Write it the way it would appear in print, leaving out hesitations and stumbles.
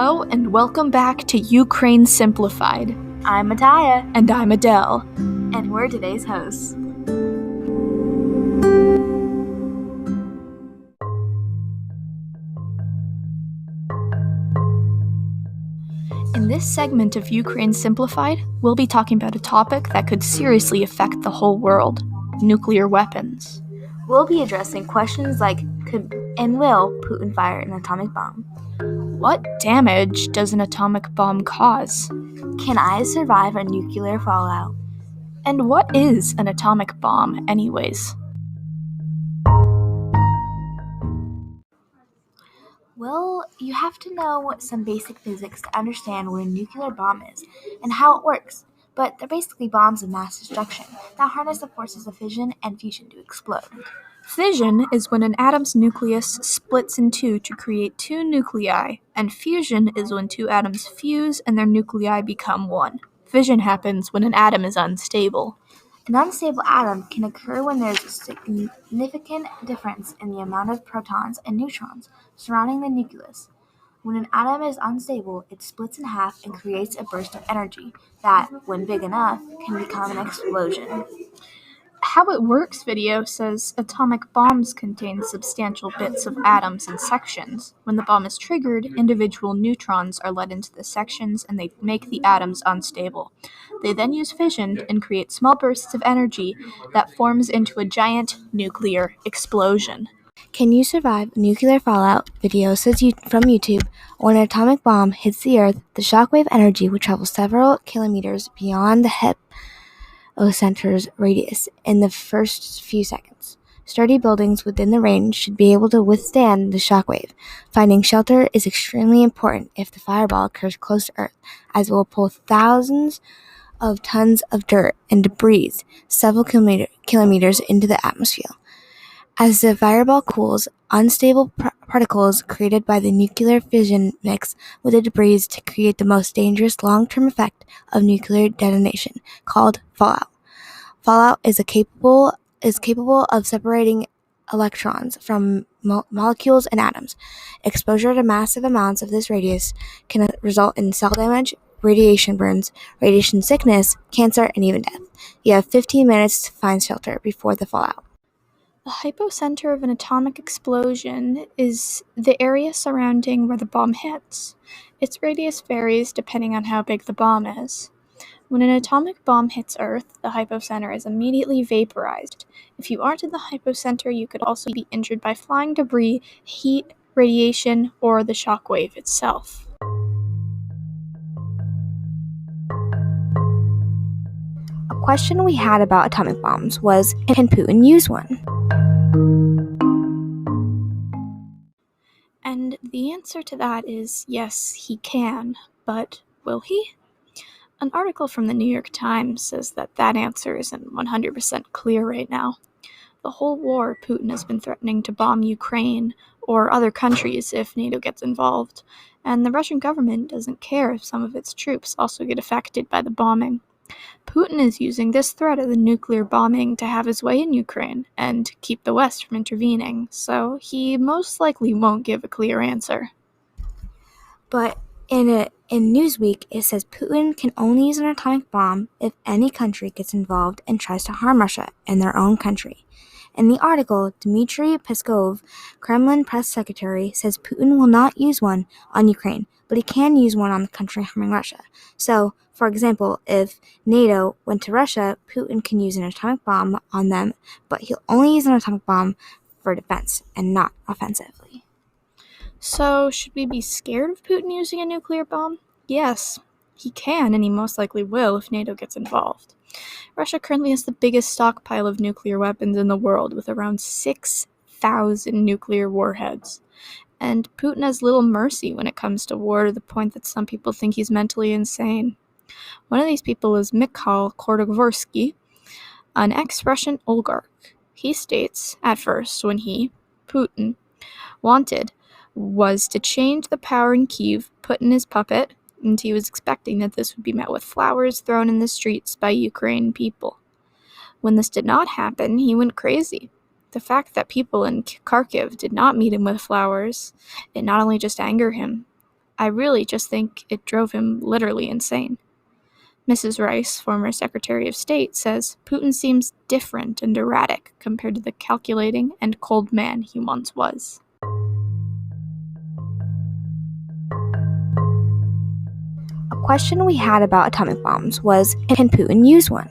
Hello and welcome back to Ukraine Simplified. I'm Mataya. And I'm Adele. And we're today's hosts. In this segment of Ukraine Simplified, we'll be talking about a topic that could seriously affect the whole world: nuclear weapons. We'll be addressing questions like, could and will Putin fire an atomic bomb? What damage does an atomic bomb cause? Can I survive a nuclear fallout? And what is an atomic bomb, anyways? Well, you have to know some basic physics to understand what a nuclear bomb is and how it works. But they're basically bombs of mass destruction that harness the forces of fission and fusion to explode. Fission is when an atom's nucleus splits in two to create two nuclei, and fusion is when two atoms fuse and their nuclei become one. Fission happens when an atom is unstable. An unstable atom can occur when there is a significant difference in the amount of protons and neutrons surrounding the nucleus. When an atom is unstable, it splits in half and creates a burst of energy that, when big enough, can become an explosion. How It Works video says atomic bombs contain substantial bits of atoms in sections. When the bomb is triggered, individual neutrons are let into the sections and they make the atoms unstable. They then use fission and create small bursts of energy that forms into a giant nuclear explosion. Can you survive a nuclear fallout? Video says from YouTube, when an atomic bomb hits the Earth, the shockwave energy will travel several kilometers beyond the epicenter's radius in the first few seconds. Sturdy buildings within the range should be able to withstand the shockwave. Finding shelter is extremely important if the fireball occurs close to Earth, as it will pull thousands of tons of dirt and debris several kilometers into the atmosphere. As the fireball cools, unstable particles created by the nuclear fission mix with the debris to create the most dangerous long-term effect of nuclear detonation, called fallout. Fallout is capable of separating electrons from molecules and atoms. Exposure to massive amounts of this radius can result in cell damage, radiation burns, radiation sickness, cancer, and even death. You have 15 minutes to find shelter before the fallout. The hypocenter of an atomic explosion is the area surrounding where the bomb hits. Its radius varies depending on how big the bomb is. When an atomic bomb hits Earth, the hypocenter is immediately vaporized. If you aren't in the hypocenter, you could also be injured by flying debris, heat, radiation, or the shockwave itself. A question we had about atomic bombs was, can Putin use one? And the answer to that is yes, he can, but will he? An article from the New York Times says that answer isn't 100% clear right now. The whole war, Putin has been threatening to bomb Ukraine or other countries if NATO gets involved, and the Russian government doesn't care if some of its troops also get affected by the bombing. Putin is using this threat of the nuclear bombing to have his way in Ukraine and keep the West from intervening, so he most likely won't give a clear answer. But in Newsweek, it says Putin can only use an atomic bomb if any country gets involved and tries to harm Russia in their own country. In the article, Dmitry Peskov, Kremlin press secretary, says Putin will not use one on Ukraine, but he can use one on the country harming Russia. So, for example, if NATO went to Russia, Putin can use an atomic bomb on them, but he'll only use an atomic bomb for defense and not offensively. So, should we be scared of Putin using a nuclear bomb? Yes, he can, and he most likely will if NATO gets involved. Russia currently has the biggest stockpile of nuclear weapons in the world, with around 6,000 nuclear warheads. And Putin has little mercy when it comes to war, to the point that some people think he's mentally insane. One of these people is Mikhail Khodorkovsky, an ex-Russian oligarch. He states, at first, when he, Putin, wanted was to change the power in Kyiv, put in his puppet, and he was expecting that this would be met with flowers thrown in the streets by Ukraine people. When this did not happen, he went crazy. The fact that people in Kharkiv did not meet him with flowers, it not only just angered him, I really just think it drove him literally insane. Mrs. Rice, former Secretary of State, says Putin seems different and erratic compared to the calculating and cold man he once was. A question we had about atomic bombs was, can Putin use one?